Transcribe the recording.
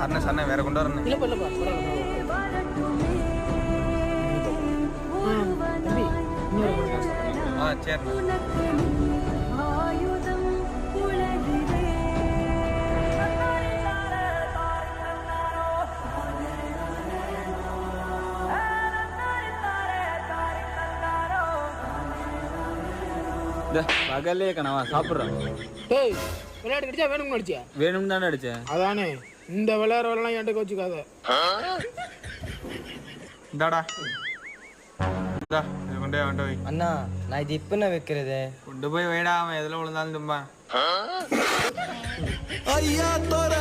சரண சரண வேற கொண்டு வரணும். இல்லப்பா இல்லப்பா தம்பி இன்னொரு கொடுங்க. சரி. பகலே கனவா சாப்பிட்றோம். டேய் விளையாட்டு அடிச்சா வேணும்னு அடிச்சியா? வேணும்னு தானே அடிச்சேன். அதானே இந்த விளையாடுறவெல்லாம் என்கிட்ட வச்சுக்காத. இந்தாடா இந்தா இது கொண்டு போய் கொண்டு போய். அண்ணா நான் இது இப்போ நான் வைக்கிறது கொண்டு போய் வைடா, அவன் எதில் விழுந்தாலும் தும்பா. ஐயா தோற